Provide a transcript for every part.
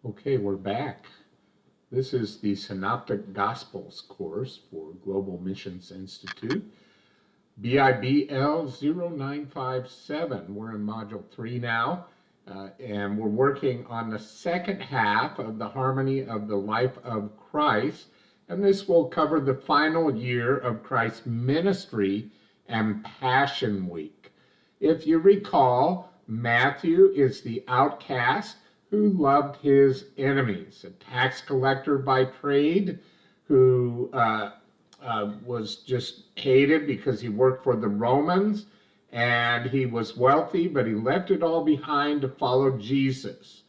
Okay, we're back. This is the Synoptic Gospels course for Global Missions Institute, BIBL 0957. We're in Module 3 now, and we're working on the second half of the harmony of the life of Christ, and this will cover the final year of Christ's ministry and Passion Week. If you recall, Matthew is the outcast who loved his enemies, a tax collector by trade who was just hated because he worked for the Romans, and he was wealthy, but he left it all behind to follow Jesus.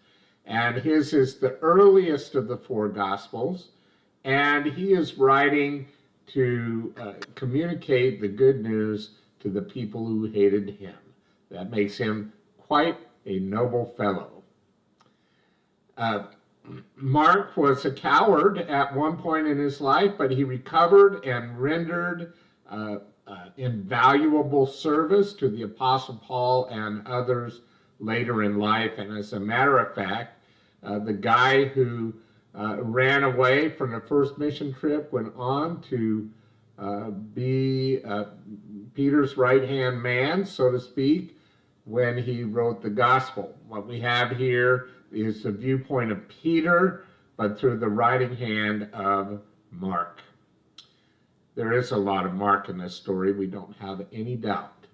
And his is the earliest of the four Gospels, and he is writing to communicate the good news to the people who hated him. That makes him quite a noble fellow. Mark was a coward at one point in his life, but he recovered and rendered invaluable service to the Apostle Paul and others later in life. And as a matter of fact, the guy who ran away from the first mission trip went on to be Peter's right-hand man, so to speak, when he wrote the gospel. What we have here is the viewpoint of Peter, but through the writing hand of Mark. There is a lot of Mark in this story, we don't have any doubt.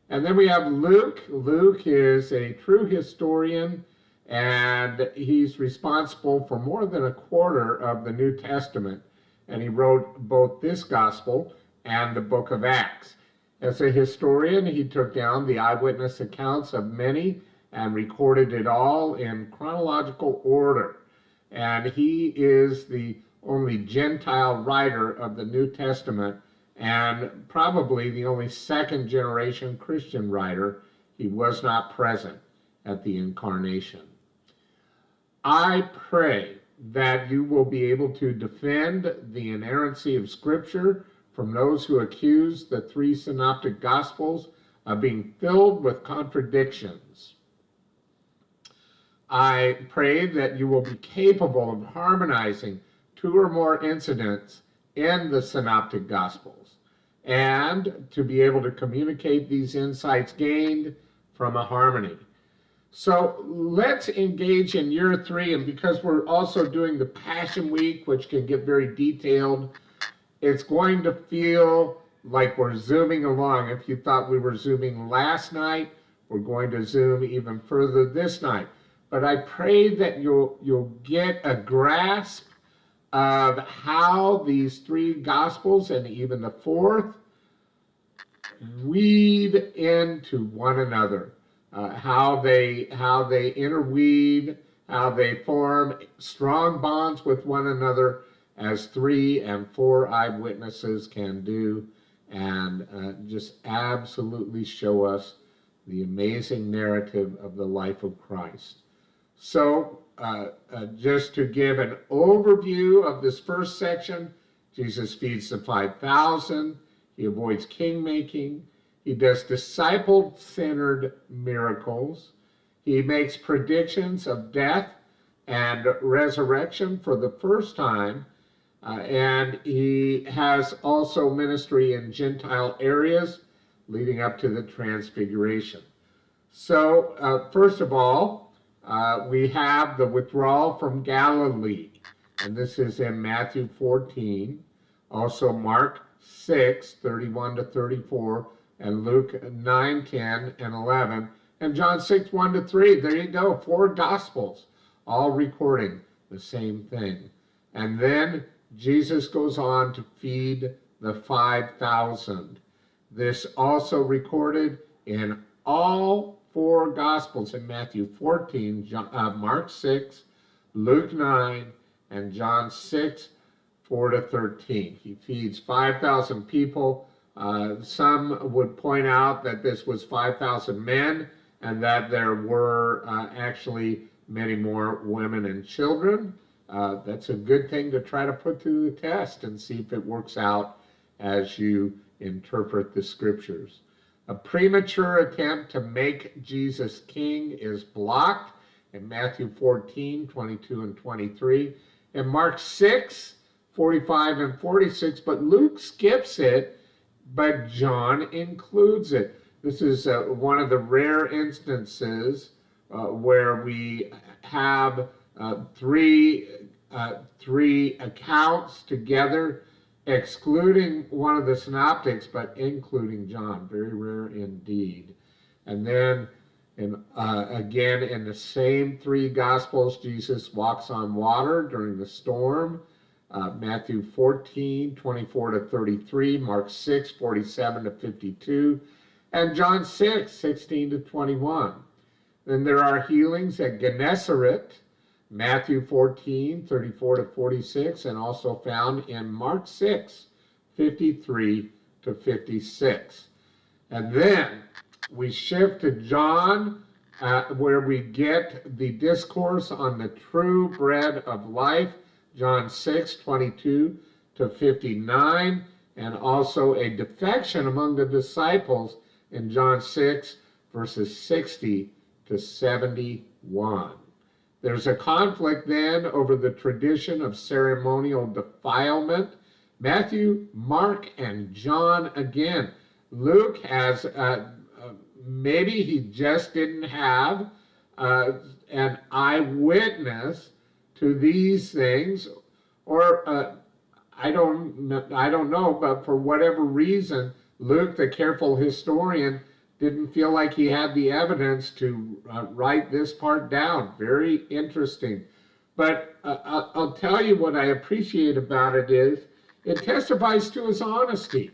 And then we have Luke. Luke is a true historian, and he's responsible for more than a quarter of the New Testament, and he wrote both this gospel and the book of Acts. As a historian, he took down the eyewitness accounts of many and recorded it all in chronological order. And he is the only Gentile writer of the New Testament, and probably the only second generation Christian writer. He was not present at the incarnation. I pray that you will be able to defend the inerrancy of Scripture from those who accuse the three synoptic Gospels of being filled with contradictions. I pray that you will be capable of harmonizing two or more incidents in the synoptic Gospels, and to be able to communicate these insights gained from a harmony. So let's engage in year 3, and because we're also doing the Passion Week, which can get very detailed, it's going to feel like we're zooming along. If you thought we were zooming last night, we're going to zoom even further this night. But I pray that you'll get a grasp of how these three Gospels and even the fourth weave into one another, how they interweave, how they form strong bonds with one another, as 3 and 4 eyewitnesses can do, and just absolutely show us the amazing narrative of the life of Christ. So just to give an overview of this first section, Jesus feeds the 5,000. He avoids king-making. He does disciple-centered miracles. He makes predictions of death and resurrection for the first time. And he has also ministry in Gentile areas leading up to the Transfiguration. So first of all, we have the withdrawal from Galilee, and this is in Matthew 14, also Mark 6, 31 to 34, and Luke 9, 10, and 11, and John 6, 1 to 3. There you go, 4 Gospels, all recording the same thing. And then Jesus goes on to feed the 5,000. This also recorded in all 4 Gospels, in Matthew 14, Mark 6, Luke 9, and John 6, 4 to 13. He feeds 5,000 people. Some would point out that this was 5,000 men, and that there were actually many more women and children. That's a good thing to try to put to the test and see if it works out as you interpret the scriptures. A premature attempt to make Jesus king is blocked in Matthew 14, 22 and 23, in Mark 6, 45 and 46, but Luke skips it, but John includes it. This is one of the rare instances where we have three accounts together, excluding one of the synoptics, but including John. Very rare indeed. And then again, in the same three Gospels, Jesus walks on water during the storm. Matthew 14, 24 to 33, Mark 6, 47 to 52, and John 6, 16 to 21. Then there are healings at Gennesaret, Matthew 14, 34 to 46, and also found in Mark 6, 53 to 56. And then we shift to John, where we get the discourse on the true bread of life, John 6, 22 to 59, and also a defection among the disciples in John 6, verses 60 to 71. There's a conflict then over the tradition of ceremonial defilement. Matthew, Mark, and John again. Luke has, maybe he just didn't have an eyewitness to these things, or I don't know, but for whatever reason, Luke, the careful historian, didn't feel like he had the evidence to write this part down. Very interesting. But I'll tell you what I appreciate about it is it testifies to his honesty.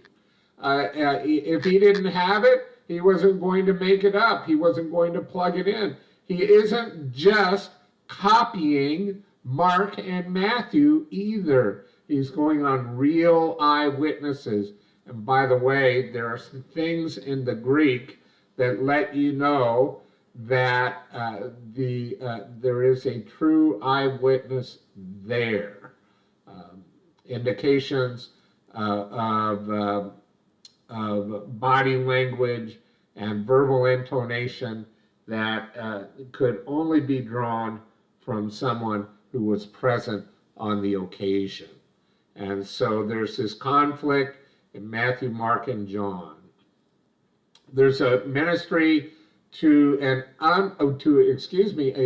If he didn't have it, he wasn't going to make it up. He wasn't going to plug it in. He isn't just copying Mark and Matthew either. He's going on real eyewitnesses. And by the way, there are some things in the Greek that let you know that there is a true eyewitness there. Indications of body language and verbal intonation that could only be drawn from someone who was present on the occasion. And so there's this conflict in Matthew, Mark, and John. There's a ministry to a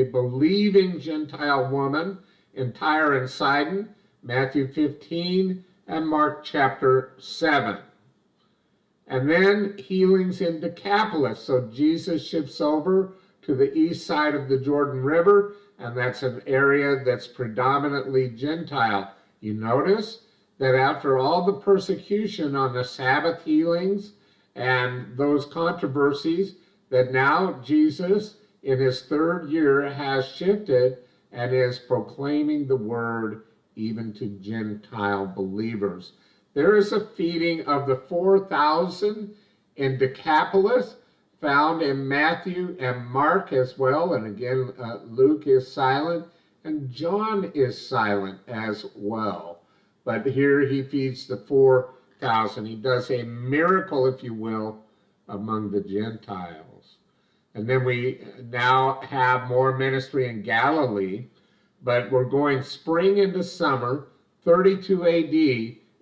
believing Gentile woman in Tyre and Sidon, Matthew 15 and Mark chapter 7. And then healings in Decapolis. So Jesus ships over to the east side of the Jordan River, and that's an area that's predominantly Gentile. You notice that after all the persecution on the Sabbath healings and those controversies, that now Jesus, in his third year, has shifted and is proclaiming the word even to Gentile believers. There is a feeding of the 4,000 in Decapolis, found in Matthew and Mark as well. And again, Luke is silent, and John is silent as well. But here he feeds the 4,000. He does a miracle, if you will, among the Gentiles. And then we now have more ministry in Galilee, but we're going spring into summer, 32 AD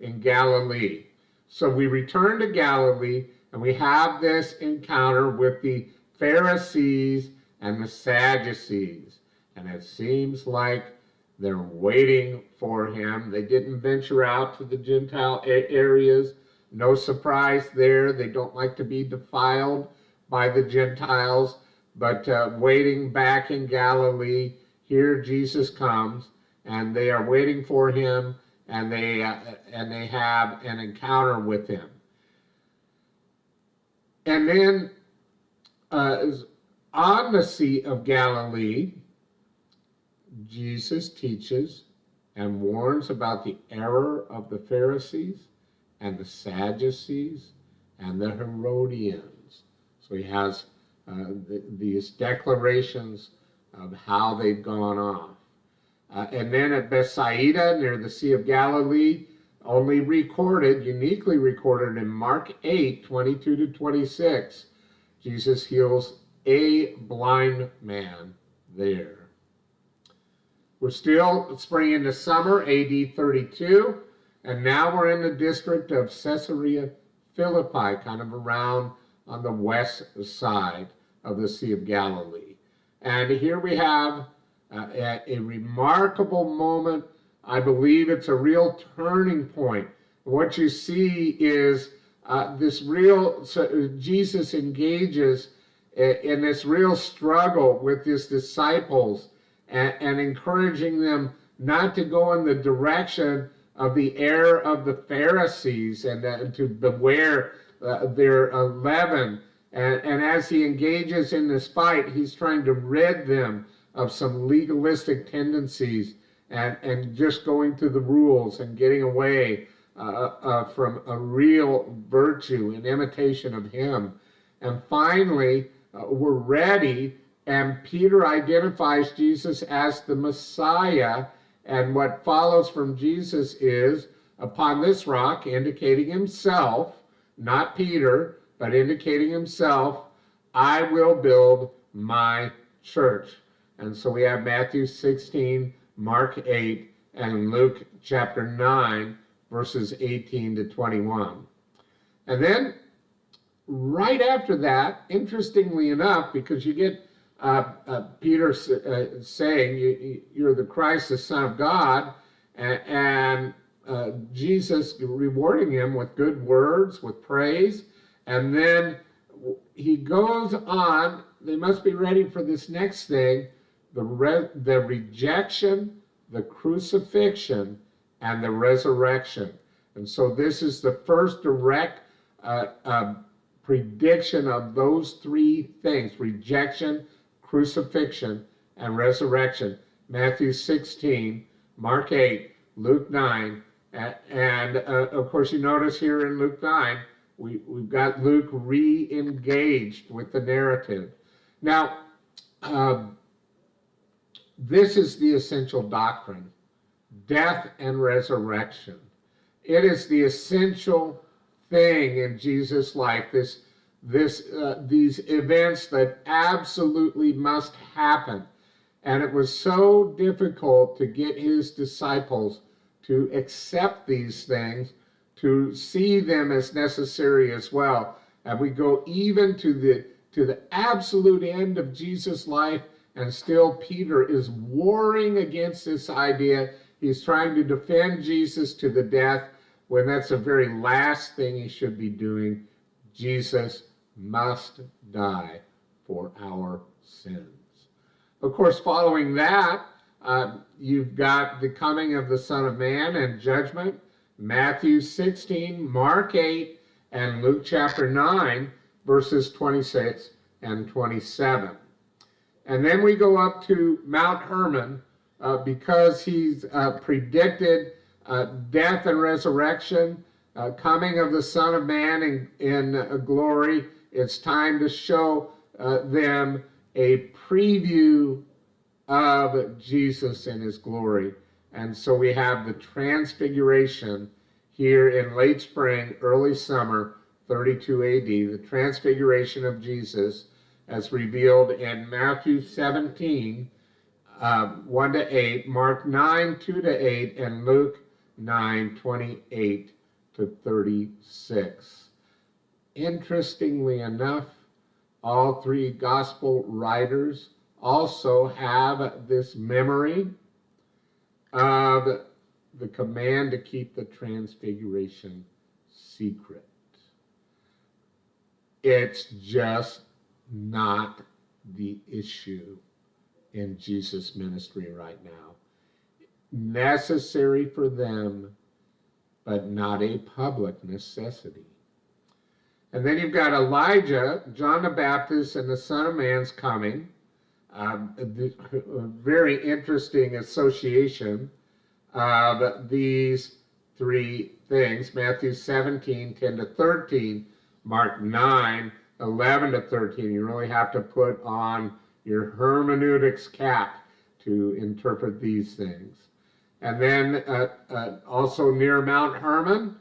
in Galilee. So we return to Galilee, and we have this encounter with the Pharisees and the Sadducees. And it seems like they're waiting for him. They didn't venture out to the Gentile areas. No surprise there. They don't like to be defiled by the Gentiles. But waiting back in Galilee, here Jesus comes, and they are waiting for him, and they have an encounter with him. And then on the Sea of Galilee, Jesus teaches and warns about the error of the Pharisees and the Sadducees and the Herodians. So he has these declarations of how they've gone off. And then at Bethsaida, near the Sea of Galilee, only recorded, uniquely recorded in Mark 8, 22 to 26, Jesus heals a blind man there. We're still spring into summer, AD 32, and now we're in the district of Caesarea Philippi, kind of around on the west side of the Sea of Galilee. And here we have a remarkable moment. I believe it's a real turning point. What you see is Jesus engages in this real struggle with his disciples and encouraging them not to go in the direction of the error of the Pharisees and to beware their leaven. And as he engages in this fight, he's trying to rid them of some legalistic tendencies and just going through the rules and getting away from a real virtue in imitation of him. And finally, we're ready, and Peter identifies Jesus as the Messiah. And what follows from Jesus is, upon this rock, indicating himself, not Peter, but indicating himself, I will build my church. And so we have Matthew 16, Mark 8, and Luke chapter 9, verses 18 to 21. And then right after that, interestingly enough, because you get Peter saying, you're the Christ, the Son of God, and Jesus rewarding him with good words, with praise. And then he goes on, they must be ready for this next thing, the rejection, the crucifixion, and the resurrection. And so this is the first direct prediction of those three things: rejection, crucifixion, and resurrection. Matthew 16, Mark 8, Luke 9, and of course you notice here in Luke 9, we've got Luke re-engaged with the narrative. Now, this is the essential doctrine: death and resurrection. It is the essential thing in Jesus' life, these events that absolutely must happen. And it was so difficult to get his disciples to accept these things, to see them as necessary as well. And we go even to the absolute end of Jesus' life, and still Peter is warring against this idea. He's trying to defend Jesus to the death, when that's the very last thing he should be doing. Jesus must die for our sins. Of course, following that, you've got the coming of the Son of Man and judgment. Matthew 16, Mark 8, and Luke chapter 9, verses 26 and 27. And then we go up to Mount Hermon, because he's predicted death and resurrection, coming of the Son of Man in glory. It's time to show them a preview of Jesus in his glory. And so we have the transfiguration here in late spring, early summer, 32 AD, the transfiguration of Jesus as revealed in Matthew 17, 1 to 8, Mark 9, 2 to 8, and Luke 9, 28 to 36. Interestingly enough, all three gospel writers also have this memory of the command to keep the transfiguration secret. It's just not the issue in Jesus' ministry right now. Necessary for them, but not a public necessity. And then you've got Elijah, John the Baptist, and the Son of Man's coming. A very interesting association of these three things. Matthew 17, 10 to 13, Mark 9, 11 to 13. You really have to put on your hermeneutics cap to interpret these things. And then also near Mount Hermon,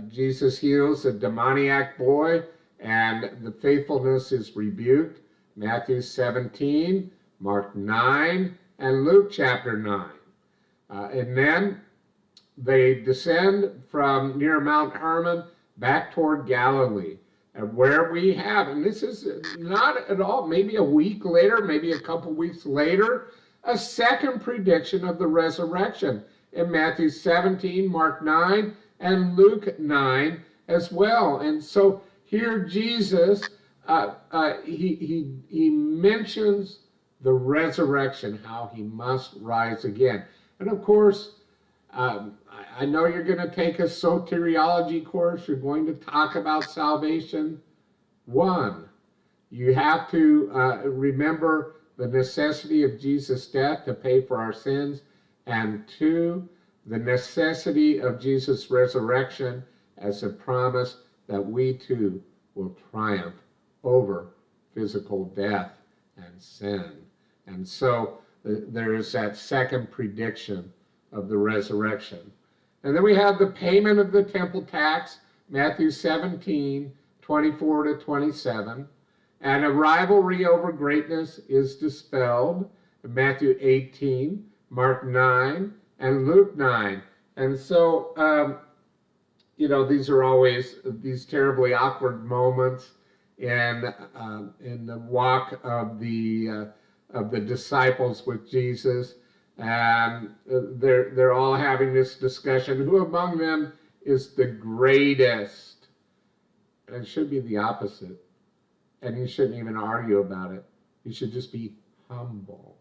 Jesus heals a demoniac boy, and the faithfulness is rebuked. Matthew 17, Mark 9, and Luke chapter 9. And then they descend from near Mount Hermon back toward Galilee, and where we have, and this is not at all, maybe a week later, maybe a couple weeks later, a second prediction of the resurrection in Matthew 17, Mark 9, and Luke 9 as well. And so here Jesus, he mentions the resurrection, how he must rise again. And of course, I know you're going to take a soteriology course. You're going to talk about salvation. One, you have to remember the necessity of Jesus' death to pay for our sins. And two, the necessity of Jesus' resurrection as a promise that we too will triumph over physical death and sin. And so there is that second prediction of the resurrection. And then we have the payment of the temple tax, Matthew 17, 24 to 27. And a rivalry over greatness is dispelled, Matthew 18, Mark 9, and Luke 9. And so, these are always these terribly awkward moments in the walk of the disciples with Jesus. And they're all having this discussion. Who among them is the greatest? And it should be the opposite. And you shouldn't even argue about it. You should just be humble.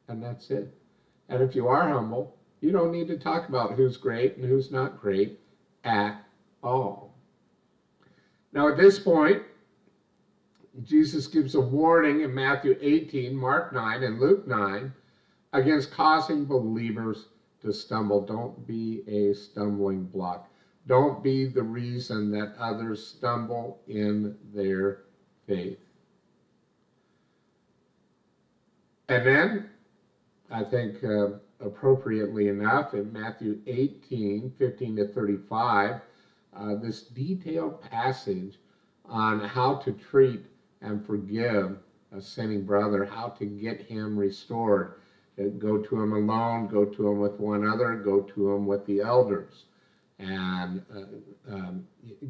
And that's it. And if you are humble, you don't need to talk about who's great and who's not great at all. Now at this point, Jesus gives a warning in Matthew 18, Mark 9, and Luke 9 against causing believers to stumble. Don't be a stumbling block. Don't be the reason that others stumble in their faith. And then, I think appropriately enough, in Matthew 18, 15 to 35, this detailed passage on how to treat and forgive a sinning brother, how to get him restored. Go to him alone, go to him with one other, go to him with the elders, and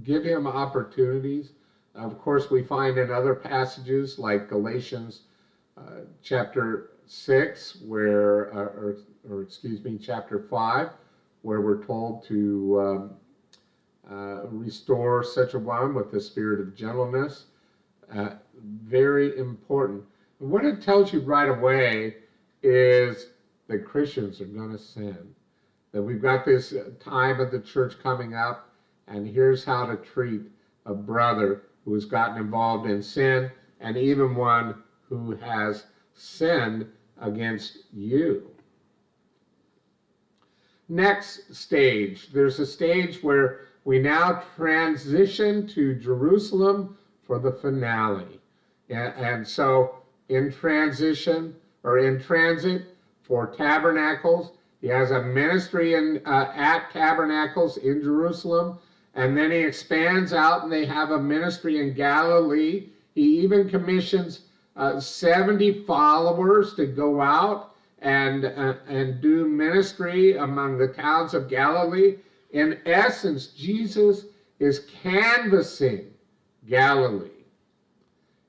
give him opportunities. Of course, we find in other passages like Galatians chapter 6, chapter 5, where we're told to restore such a one with the spirit of gentleness. Very important. And what it tells you right away is that Christians are going to sin. That we've got this time of the church coming up, and here's how to treat a brother who has gotten involved in sin, and even one who has sinned against you. Next stage, there's a stage where we now transition to Jerusalem for the finale. And so in transit for Tabernacles, he has a ministry at Tabernacles in Jerusalem, and then he expands out and they have a ministry in Galilee. He even commissions 70 followers to go out and do ministry among the towns of Galilee. In essence, Jesus is canvassing Galilee.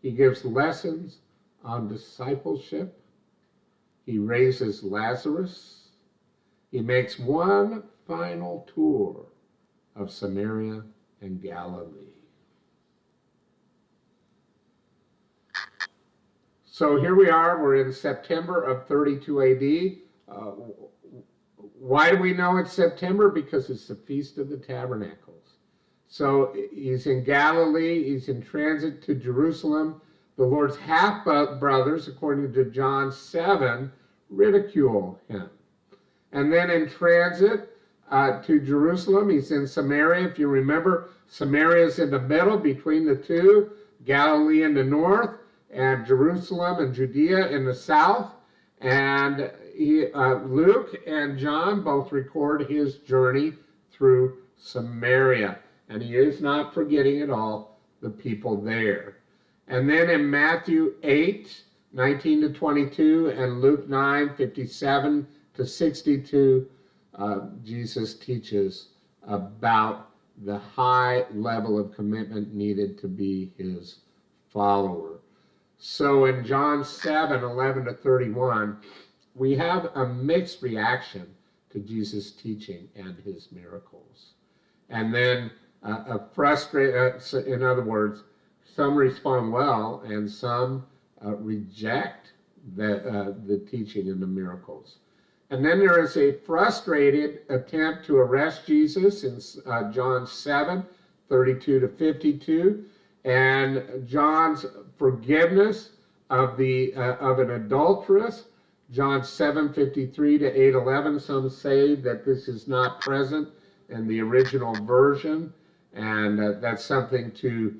He gives lessons on discipleship. He raises Lazarus. He makes one final tour of Samaria and Galilee. So here we are, we're in September of 32 AD. Why do we know it's September? Because it's the Feast of the Tabernacles. So he's in Galilee, he's in transit to Jerusalem. The Lord's half-brothers, according to John 7, ridicule him. And then in transit to Jerusalem, he's in Samaria. If you remember, Samaria is in the middle between the two, Galilee in the north, and Jerusalem and Judea in the south. And Luke and John both record his journey through Samaria. And he is not forgetting at all the people there. And then in Matthew 8, 19 to 22, and Luke 9, 57 to 62, Jesus teaches about the high level of commitment needed to be his follower. So in John 7, 11 to 31, we have a mixed reaction to Jesus' teaching and his miracles. And then in other words, some respond well and some reject the teaching and the miracles. And then there is a frustrated attempt to arrest Jesus in John 7, 32 to 52, and John's forgiveness of an adulteress, John 7, 53 to 8, 11. Some say that this is not present in the original version, and that's something to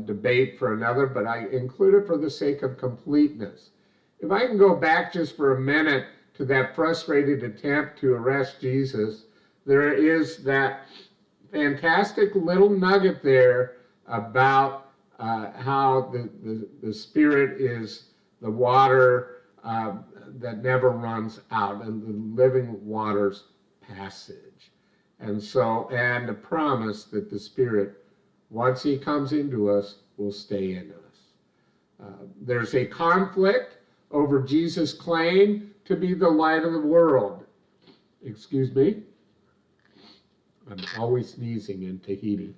debate for another, but I include it for the sake of completeness. If I can go back just for a minute to that frustrated attempt to arrest Jesus, there is that fantastic little nugget there about how the Spirit is the water that never runs out, and the living water's passage. And the promise that the Spirit, once he comes into us, will stay in us. There's a conflict over Jesus' claim to be the light of the world. Excuse me. I'm always sneezing in Tahiti.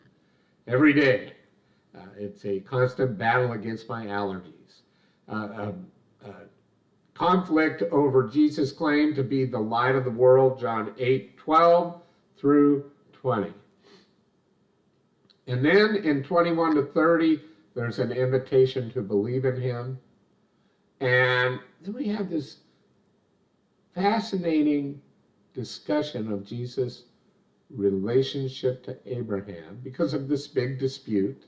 Every day. It's a constant battle against my allergies. Conflict over Jesus' claim to be the light of the world, John 8, 12 through 20. And then in 21 to 30, there's an invitation to believe in him. And then we have this fascinating discussion of Jesus' relationship to Abraham because of this big dispute.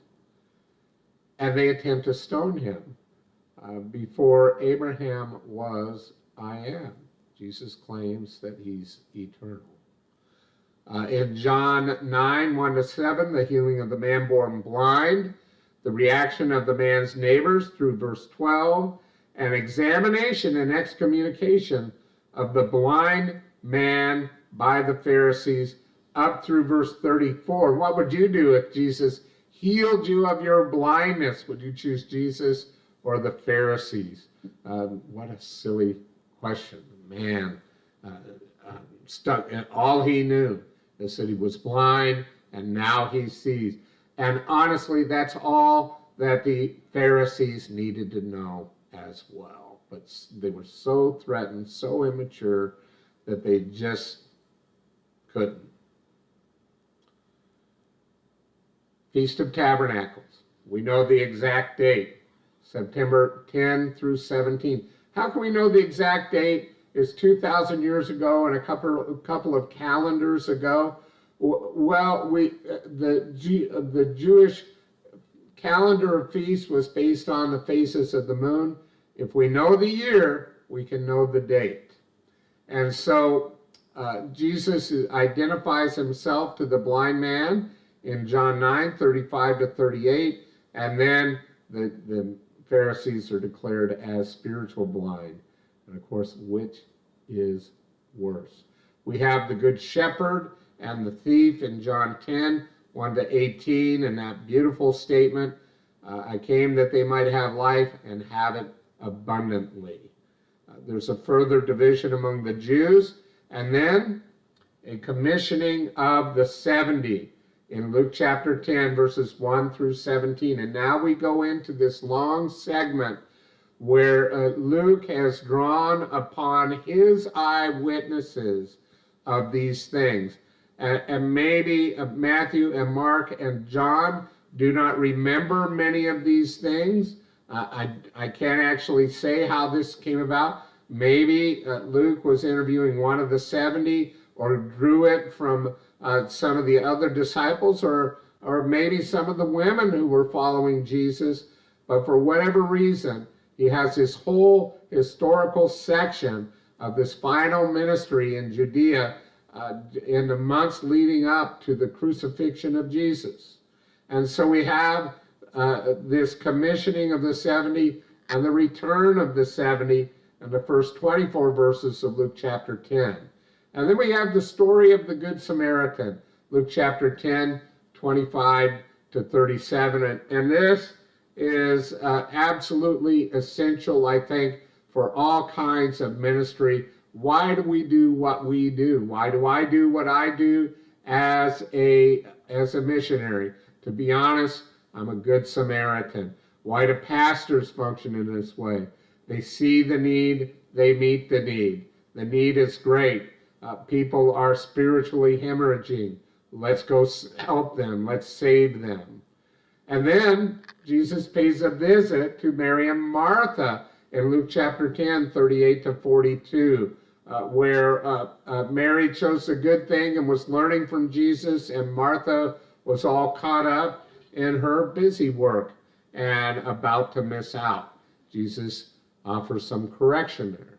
And they attempt to stone him. Before Abraham was, I am. Jesus claims that he's eternal. In John 9, 1 to 7, the healing of the man born blind, the reaction of the man's neighbors through verse 12, an examination and excommunication of the blind man by the Pharisees up through verse 34. What would you do if Jesus healed you of your blindness? Would you choose Jesus or the Pharisees? What a silly question. Man stuck in all he knew. They said he was blind and now he sees. And honestly, that's all that the Pharisees needed to know as well. But they were so threatened, so immature, that they just couldn't. Feast of Tabernacles. We know the exact date, September 10 through 17. How can we know the exact date? It's 2,000 years ago and a couple of calendars ago. Well, the Jewish calendar of feasts was based on the phases of the moon. If we know the year, we can know the date. And so Jesus identifies himself to the blind man in John 9, 35 to 38, and then the Pharisees are declared as spiritual blind. And of course, which is worse? We have the good shepherd and the thief in John 10, 1 to 18, and that beautiful statement, I came that they might have life and have it abundantly. There's a further division among the Jews, and then a commissioning of the 70 in Luke chapter 10, verses 1 through 17. And now we go into this long segment where Luke has drawn upon his eyewitnesses of these things. And maybe Matthew and Mark and John do not remember many of these things. I can't actually say how this came about. Maybe Luke was interviewing one of the 70 or drew it from some of the other disciples, or maybe some of the women who were following Jesus. But for whatever reason, he has this whole historical section of this final ministry in Judea in the months leading up to the crucifixion of Jesus. And so we have this commissioning of the 70 and the return of the 70 in the first 24 verses of Luke chapter 10. And then we have the story of the Good Samaritan, Luke chapter 10, 25 to 37. And this is absolutely essential, I think, for all kinds of ministry. Why do we do what we do? Why do I do what I do as a missionary? To be honest, I'm a good Samaritan. Why do pastors function in this way? They see the need, they meet the need. The need is great. People are spiritually hemorrhaging. Let's go help them. Let's save them. And then Jesus pays a visit to Mary and Martha in Luke chapter 10, 38 to 42, where Mary chose a good thing and was learning from Jesus, and Martha was all caught up in her busy work and about to miss out. Jesus offers some correction there.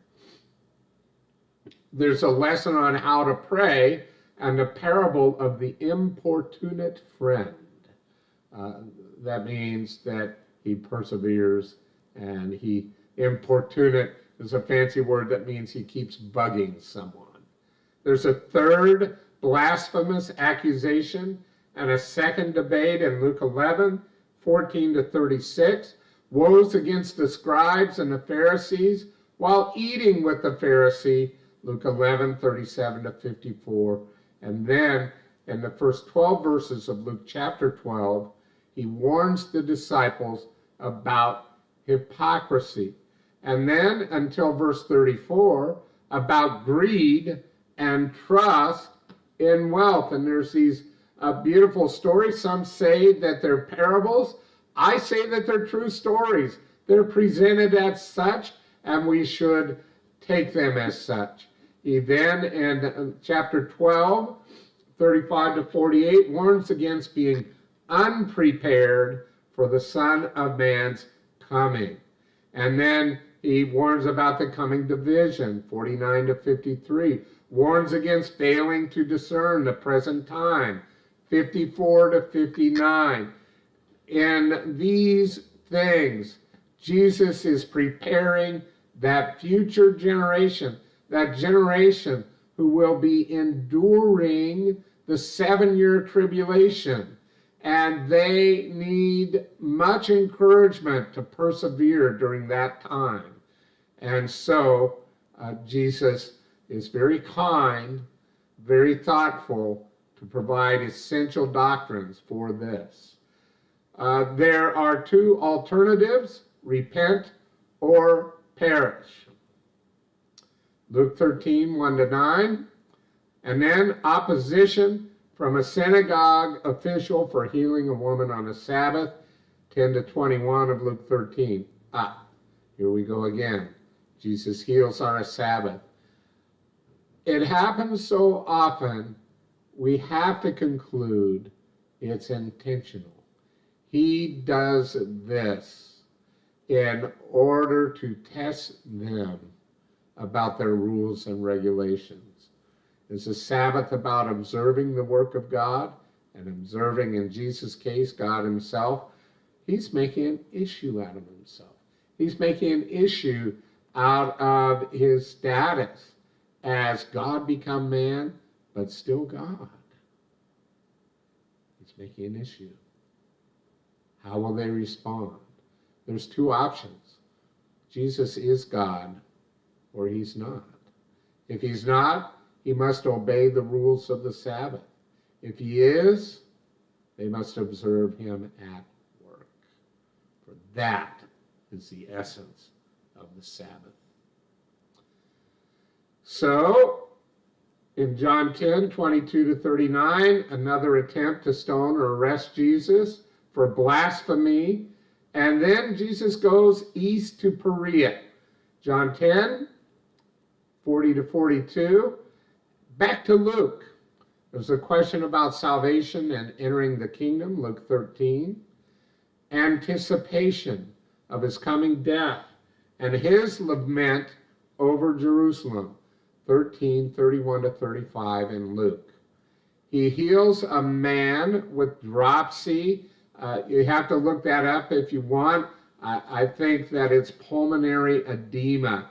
There's a lesson on how to pray and the parable of the importunate friend. That means that he perseveres, and importunate is a fancy word that means he keeps bugging someone. There's a third blasphemous accusation and a second debate in Luke 11, 14 to 36. Woes against the scribes and the Pharisees while eating with the Pharisee, Luke 11, 37 to 54. And then in the first 12 verses of Luke chapter 12, he warns the disciples about hypocrisy. And then until verse 34, about greed and trust in wealth. And there's these beautiful stories. Some say that they're parables. I say that they're true stories. They're presented as such, and we should take them as such. He then, in chapter 12, 35 to 48, warns against being unprepared for the Son of Man's coming. And then he warns about the coming division, 49 to 53. Warns against failing to discern the present time, 54 to 59. In these things, Jesus is preparing that future generation, that generation who will be enduring the 7-year tribulation. And they need much encouragement to persevere during that time. And so Jesus is very kind, very thoughtful to provide essential doctrines for this. There are two alternatives: repent or perish. Luke 13, 1 to 9. And then opposition from a synagogue official for healing a woman on a Sabbath, 10 to 21 of Luke 13. Here we go again. Jesus heals on a Sabbath. It happens so often, we have to conclude it's intentional. He does this in order to test them about their rules and regulations. Is the Sabbath about observing the work of God and observing, in Jesus' case, God himself? He's making an issue out of himself. He's making an issue out of his status as God become man, but still God. He's making an issue. How will they respond? There's two options. Jesus is God, or he's not. If he's not, he must obey the rules of the Sabbath. If he is, they must observe him at work. For that is the essence of the Sabbath. So, in John 10, 22 to 39, another attempt to stone or arrest Jesus for blasphemy. And then Jesus goes east to Perea. John 10, 40 to 42. Back to Luke. There's a question about salvation and entering the kingdom, Luke 13. Anticipation of his coming death and his lament over Jerusalem, 13, 31 to 35 in Luke. He heals a man with dropsy. You have to look that up if you want. I think that it's pulmonary edema.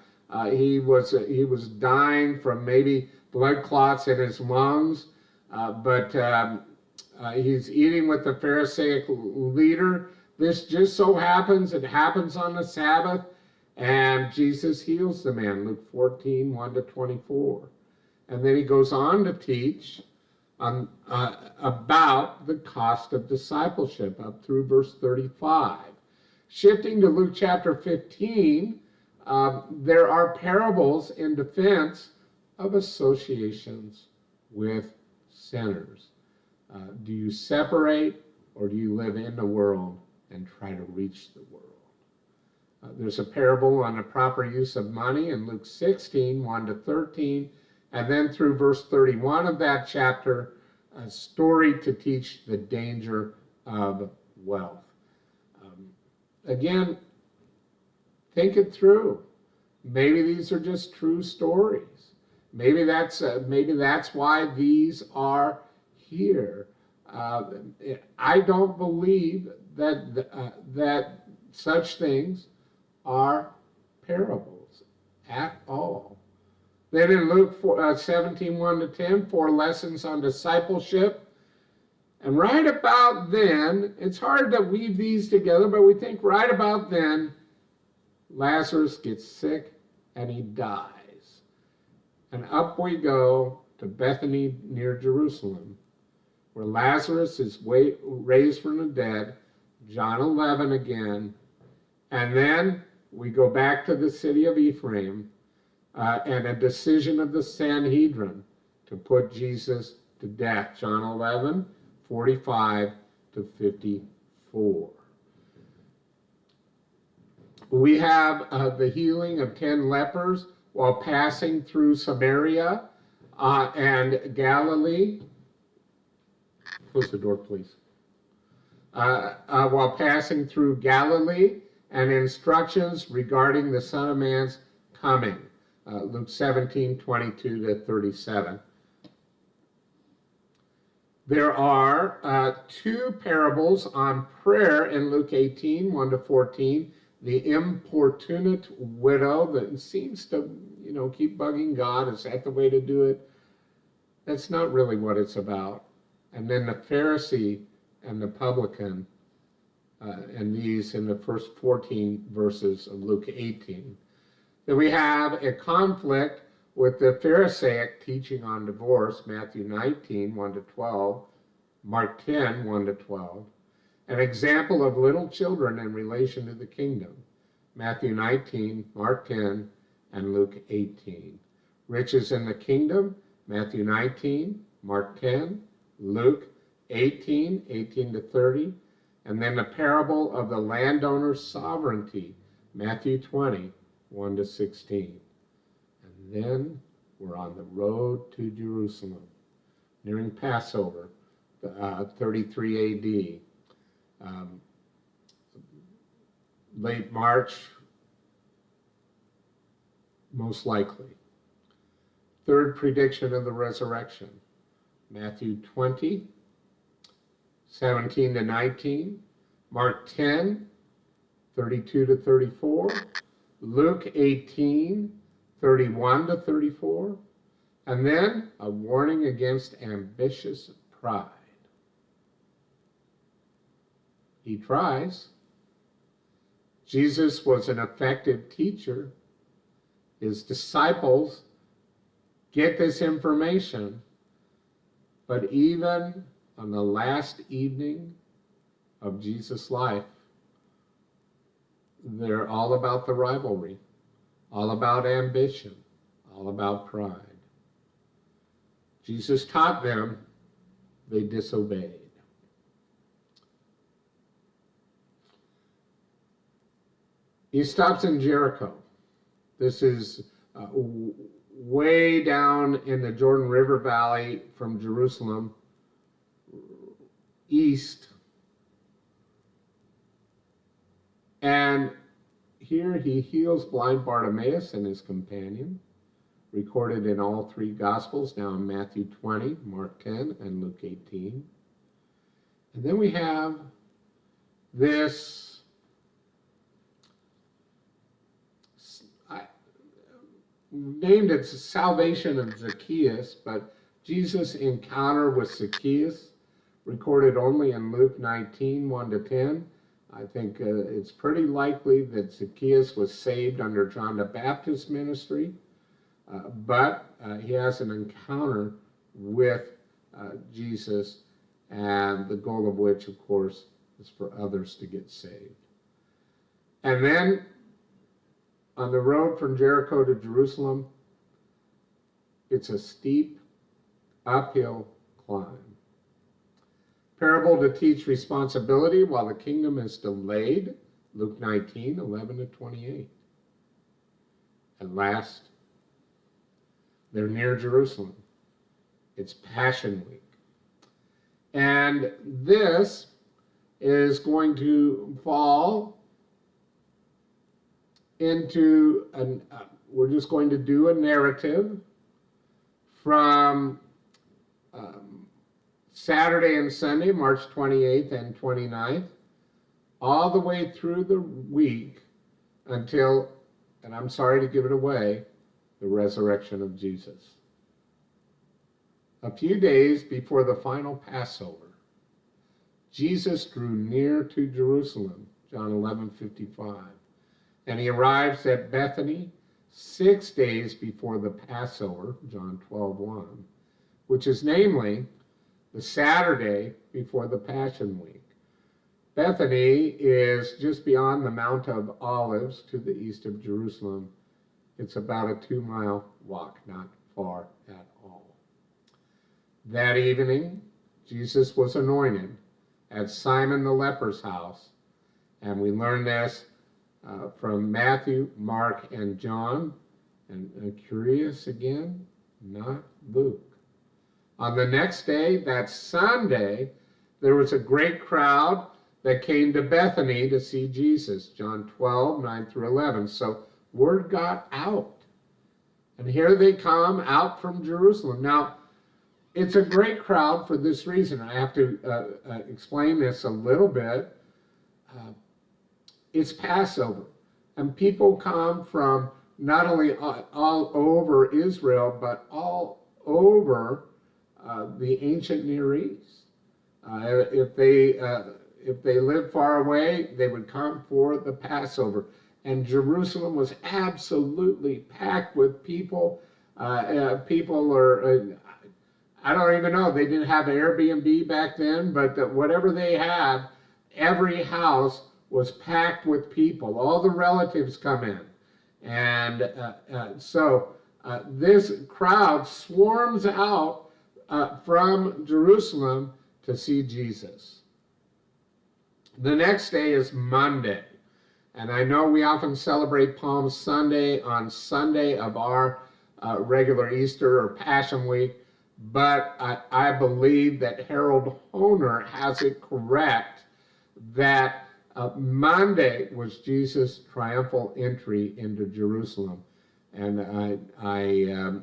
He was dying from maybe blood clots in his lungs, but he's eating with the Pharisaic leader. This just so happens, it happens on the Sabbath, and Jesus heals the man, Luke 14, 1-24. And then he goes on to teach about the cost of discipleship up through verse 35. Shifting to Luke chapter 15, there are parables in defense of associations with sinners. Do you separate, or do you live in the world and try to reach the world? There's a parable on the proper use of money in Luke 16, 1-13, and then through verse 31 of that chapter, a story to teach the danger of wealth. Again, think it through. Maybe these are just true stories. Maybe that's why these are here. I don't believe that such things are parables at all. Then in Luke 17, 1-10, 4 lessons on discipleship. And right about then, it's hard to weave these together, but we think right about then, Lazarus gets sick and he dies. And up we go to Bethany near Jerusalem, where Lazarus is raised from the dead, John 11 again. And then we go back to the city of Ephraim and a decision of the Sanhedrin to put Jesus to death, John 11, 45-54. We have the healing of 10 lepers while passing through Samaria and Galilee. Close the door, please. While passing through Galilee, and instructions regarding the Son of Man's coming. Luke 17, 22-37. There are 2 parables on prayer in Luke 18, 1-14. The importunate widow that seems to, keep bugging God. Is that the way to do it? That's not really what it's about. And then the Pharisee and the publican, and these in the first 14 verses of Luke 18. Then we have a conflict with the Pharisaic teaching on divorce, Matthew 19, 1-12, Mark 10, 1-12. An example of little children in relation to the kingdom, Matthew 19, Mark 10, and Luke 18. Riches in the kingdom, Matthew 19, Mark 10, Luke 18, 18-30, and then the parable of the landowner's sovereignty, Matthew 20, 1-16. And then we're on the road to Jerusalem, nearing Passover, 33 AD. Late March, most likely. Third prediction of the resurrection, Matthew 20, 17-19, Mark 10, 32-34, Luke 18, 31-34, and then a warning against ambitious pride. He tries. Jesus was an effective teacher. His disciples get this information, but even on the last evening of Jesus' life, they're all about the rivalry, all about ambition, all about pride. Jesus taught them, they disobeyed. He stops in Jericho. This is way down in the Jordan River Valley from Jerusalem, east. And here he heals blind Bartimaeus and his companion, recorded in all 3 Gospels, now in Matthew 20, Mark 10, and Luke 18. And then we have this named it Salvation of Zacchaeus, but Jesus' encounter with Zacchaeus, recorded only in Luke 19, 1-10. I think it's pretty likely that Zacchaeus was saved under John the Baptist's ministry, but he has an encounter with Jesus, and the goal of which, of course, is for others to get saved. And then on the road from Jericho to Jerusalem, it's a steep uphill climb. Parable to teach responsibility while the kingdom is delayed, Luke 19, 11-28. At last, they're near Jerusalem. It's Passion Week. And this is going to fall into, we're just going to do a narrative from Saturday and Sunday, March 28th and 29th, all the way through the week until, and I'm sorry to give it away, the resurrection of Jesus. A few days before the final Passover, Jesus drew near to Jerusalem, John 11:55, and he arrives at Bethany 6 days before the Passover, John 12:1, which is namely the Saturday before the Passion Week. Bethany is just beyond the Mount of Olives to the east of Jerusalem. It's about a 2-mile walk, not far at all. That evening, Jesus was anointed at Simon the leper's house, and we learn this from Matthew, Mark, and John, and curious again, not Luke. On the next day, that Sunday, there was a great crowd that came to Bethany to see Jesus, John 12, 9-11. So word got out. And here they come out from Jerusalem. Now, it's a great crowd for this reason. I have to explain this a little bit. It's Passover. And people come from not only all over Israel, but all over the ancient Near East. If they lived far away, they would come for the Passover. And Jerusalem was absolutely packed with people. People are, I don't even know, they didn't have Airbnb back then, but whatever they had, every house was packed with people. All the relatives come in. And so this crowd swarms out from Jerusalem to see Jesus. The next day is Monday. And I know we often celebrate Palm Sunday on Sunday of our regular Easter or Passion Week, but I believe that Harold Honer has it correct that Monday was Jesus' triumphal entry into Jerusalem. And I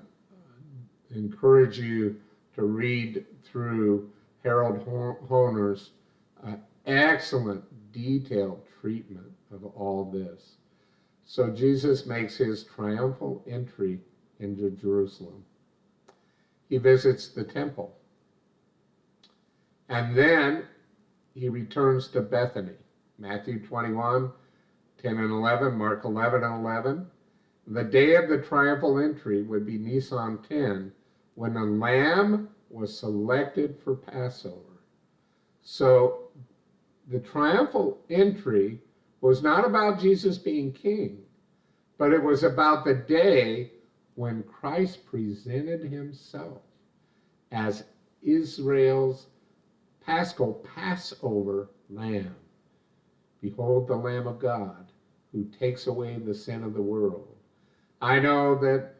encourage you to read through Harold Honer's excellent, detailed treatment of all this. So Jesus makes his triumphal entry into Jerusalem. He visits the temple. And then he returns to Bethany. Matthew 21, 10 and 11, Mark 11 and 11. The day of the triumphal entry would be Nisan 10, when the lamb was selected for Passover. So the triumphal entry was not about Jesus being king, but it was about the day when Christ presented himself as Israel's Paschal Passover lamb. Behold the Lamb of God who takes away the sin of the world. I know that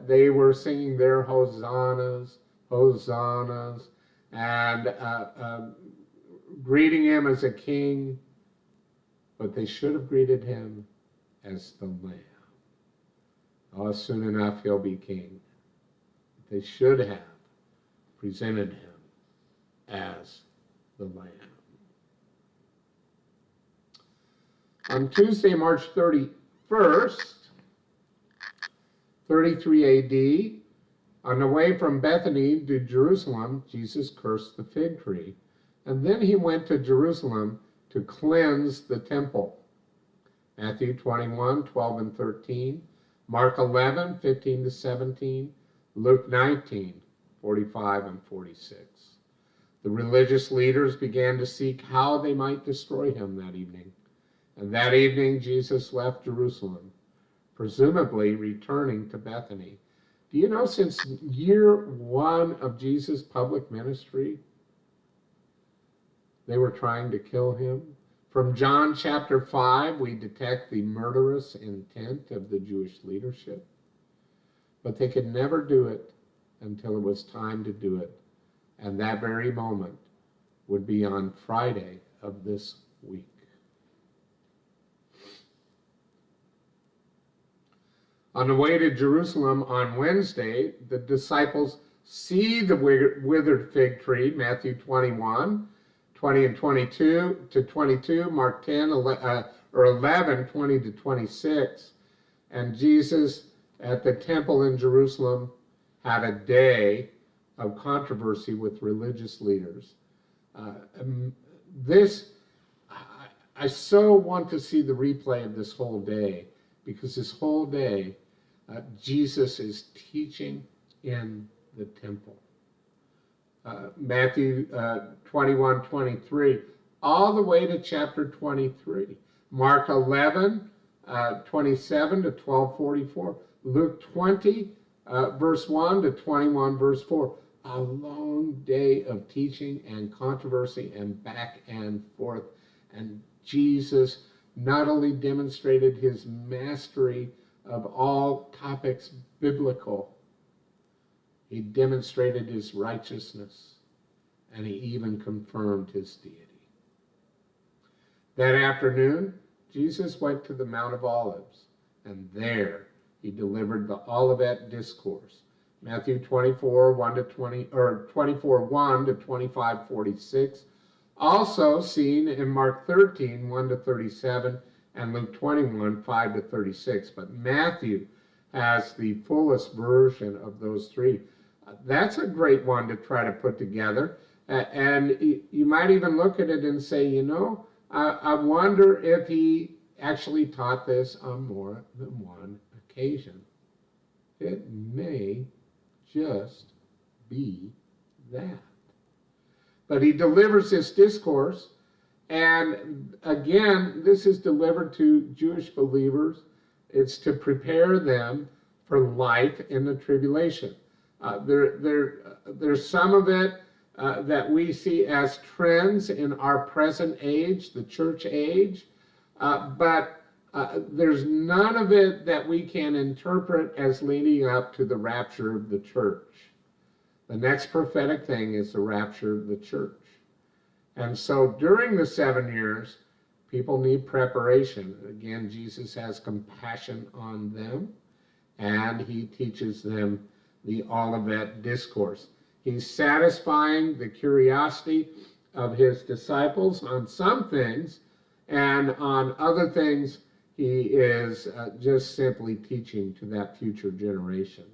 they were singing their hosannas, hosannas, and greeting him as a king, but they should have greeted him as the Lamb. Oh, soon enough he'll be king. They should have presented him as the Lamb. On Tuesday, March 31st, 33 AD, on the way from Bethany to Jerusalem, Jesus cursed the fig tree. And then he went to Jerusalem to cleanse the temple. Matthew 21, 12 and 13. Mark 11, 15 to 17. Luke 19, 45 and 46. The religious leaders began to seek how they might destroy him that evening. And that evening, Jesus left Jerusalem, presumably returning to Bethany. Do you know, since year one of Jesus' public ministry, they were trying to kill him? From John chapter 5, we detect the murderous intent of the Jewish leadership. But they could never do it until it was time to do it. And that very moment would be on Friday of this week. On the way to Jerusalem on Wednesday, the disciples see the withered fig tree, Matthew 21, 20 and 22 to 22, Mark 10, or 11, 20 to 26. And Jesus at the temple in Jerusalem had a day of controversy with religious leaders. I so want to see the replay of this whole day, because this whole day, Jesus is teaching in the temple. Matthew 21, 23, all the way to chapter 23. Mark 11, 27 to 12:44. Luke 20, verse 1 to 21, verse 4. A long day of teaching and controversy and back and forth. And Jesus not only demonstrated his mastery of all topics biblical, he demonstrated his righteousness, and he even confirmed his deity. That afternoon, Jesus went to the Mount of Olives, and there he delivered the Olivet Discourse. Matthew 24, 1 to 20, or 24, 1 to 25, 46. Also seen in Mark 13, 1 to 37, and Luke 21, 5 to 36. But Matthew has the fullest version of those three. That's a great one to try to put together. And you might even look at it and say, you know, I wonder if he actually taught this on more than one occasion. It may just be that. But he delivers this discourse, and again, this is delivered to Jewish believers. It's to prepare them for life in the tribulation. There's some of it that we see as trends in our present age, the church age, but there's none of it that we can interpret as leading up to the rapture of the church. The next prophetic thing is the rapture of the church. And so during the 7 years, people need preparation. Again, Jesus has compassion on them, and he teaches them the Olivet Discourse. He's satisfying the curiosity of his disciples on some things, and on other things, he is just simply teaching to that future generation.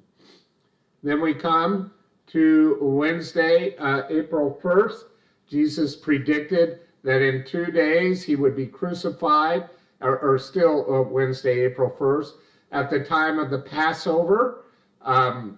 Then we come to Wednesday, April 1st. Jesus predicted that in 2 days he would be crucified, or still Wednesday, April 1st, at the time of the Passover. And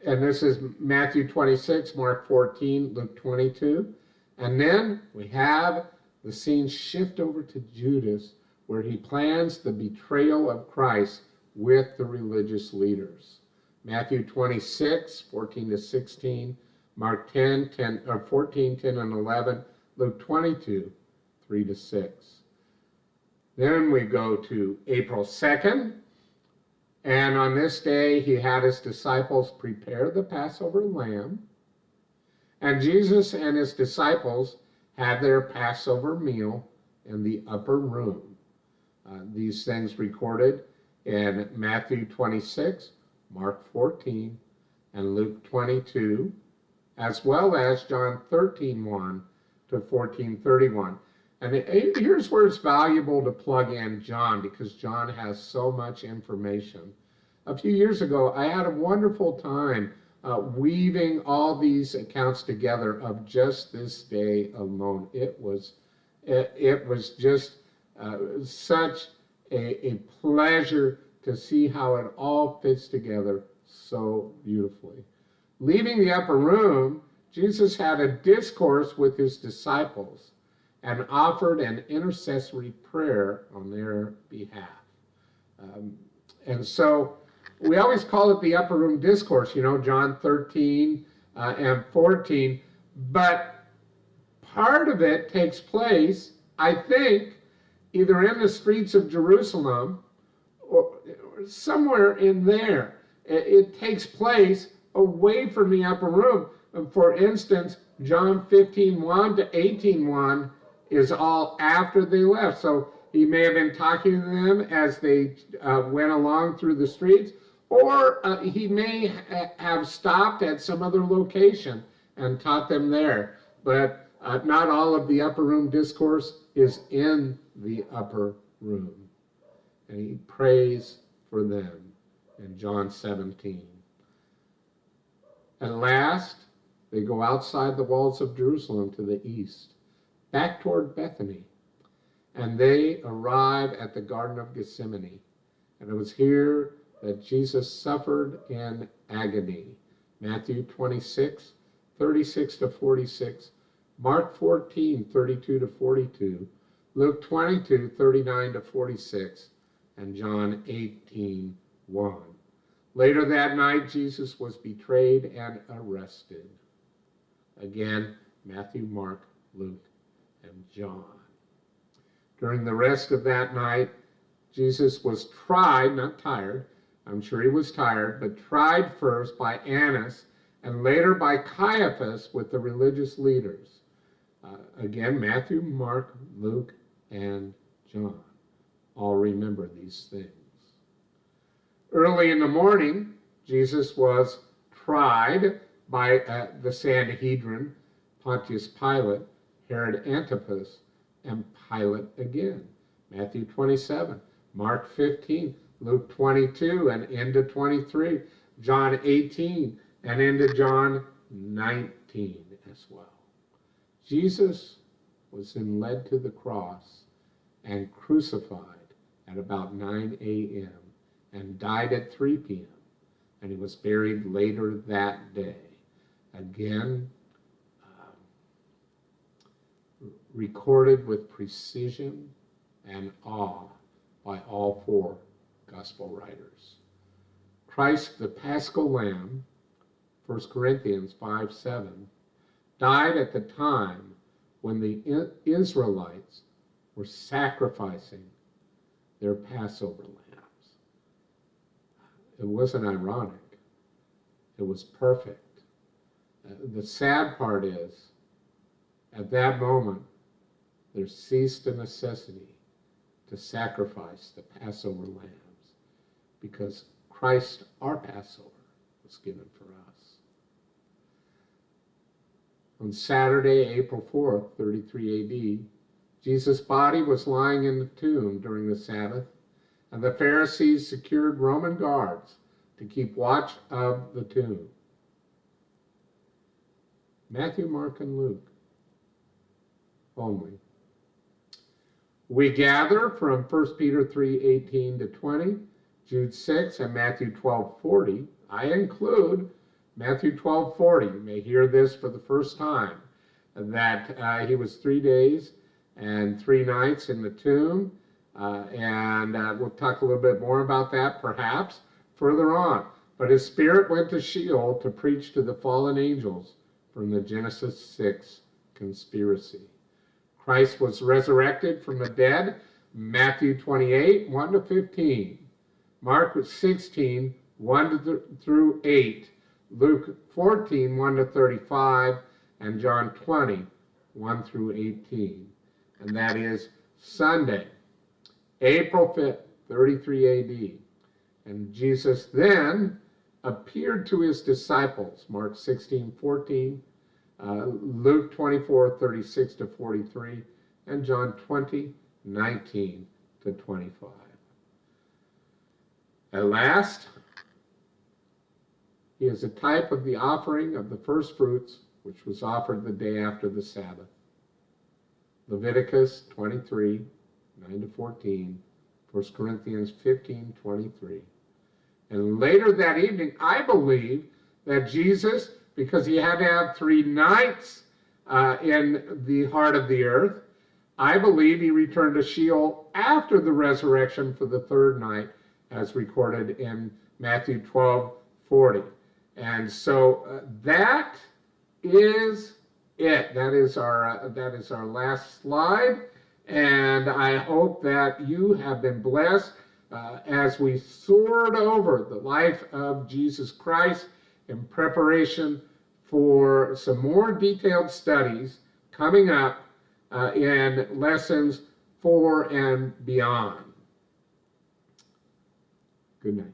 this is Matthew 26, Mark 14, Luke 22. And then we have the scene shift over to Judas, where he plans the betrayal of Christ with the religious leaders. Matthew 26, 14 to 16, Mark 10, 14, 10 and 11, Luke 22, 3 to 6. Then we go to April 2nd, and on this day he had his disciples prepare the Passover lamb, and Jesus and his disciples had their Passover meal in the upper room. These things recorded in Matthew 26, Mark 14, and Luke 22, as well as John 13, 1 to 14:31. And here's where it's valuable to plug in John, because John has so much information. A few years ago, I had a wonderful time weaving all these accounts together of just this day alone. It was just such a pleasure to see how it all fits together so beautifully. Leaving the upper room, Jesus had a discourse with his disciples and offered an intercessory prayer on their behalf. And so we always call it the upper room discourse, John 13 and 14. But part of it takes place, I think, either in the streets of Jerusalem or somewhere in there. It takes place away from the upper room. For instance, John 15:1 to 18:1 is all after they left. So he may have been talking to them as they went along through the streets, or he may have stopped at some other location and taught them there. But not all of the upper room discourse is in the upper room. And he prays for them in John 17. At last, they go outside the walls of Jerusalem to the east, back toward Bethany. And they arrive at the Garden of Gethsemane. And it was here that Jesus suffered in agony. Matthew 26, 36 to 46, Mark 14, 32 to 42, Luke 22, 39 to 46, and John 18, 1. Later that night, Jesus was betrayed and arrested. Again, Matthew, Mark, Luke, and John. During the rest of that night, Jesus was tried, not tired, I'm sure he was tired, but tried first by Annas and later by Caiaphas with the religious leaders. Again, Matthew, Mark, Luke, and John all remember these things. Early in the morning, Jesus was tried by the Sanhedrin, Pontius Pilate, Herod Antipas, and Pilate again. Matthew 27, Mark 15, Luke 22, and into 23, John 18, and into John 19 as well. Jesus was then led to the cross and crucified at about 9 a.m. and died at 3 p.m. And he was buried later that day. Again, recorded with precision and awe by all four gospel writers. Christ, the Paschal Lamb, 1 Corinthians 5:7, died at the time when the Israelites were sacrificing their Passover lambs. It wasn't ironic. It was perfect. The sad part is, at that moment, there ceased the necessity to sacrifice the Passover lambs because Christ, our Passover, was given for us. On Saturday, April 4th, 33 AD, Jesus' body was lying in the tomb during the Sabbath, and the Pharisees secured Roman guards to keep watch of the tomb. Matthew, Mark, and Luke only. We gather from 1 Peter 3:18 to 20, Jude 6, and Matthew 12:40. I include Matthew 12:40. You may hear this for the first time, that he was 3 days and 3 nights in the tomb, and we'll talk a little bit more about that perhaps further on. But his spirit went to Sheol to preach to the fallen angels from the Genesis 6 conspiracy. Christ was resurrected from the dead, Matthew 28, 1 to 15. Mark 16, 1 through 8. Luke 14, 1 to 35. And John 20, 1 through 18. And that is Sunday, April 5th, 33 AD. And Jesus then appeared to his disciples, Mark 16, 14. Luke 24, 36 to 43, and John 20:19-25. At last, he is a type of the offering of the first fruits, which was offered the day after the Sabbath. Leviticus 23:9-14, 1 Corinthians 15:23. And later that evening, I believe that Jesus, because he had to have 3 nights in the heart of the earth, I believe he returned to Sheol after the resurrection for the 3rd night, as recorded in Matthew 12:40. And so that is it. That is our last slide. And I hope that you have been blessed as we soared over the life of Jesus Christ in preparation for some more detailed studies coming up in lessons 4 and beyond. Good night.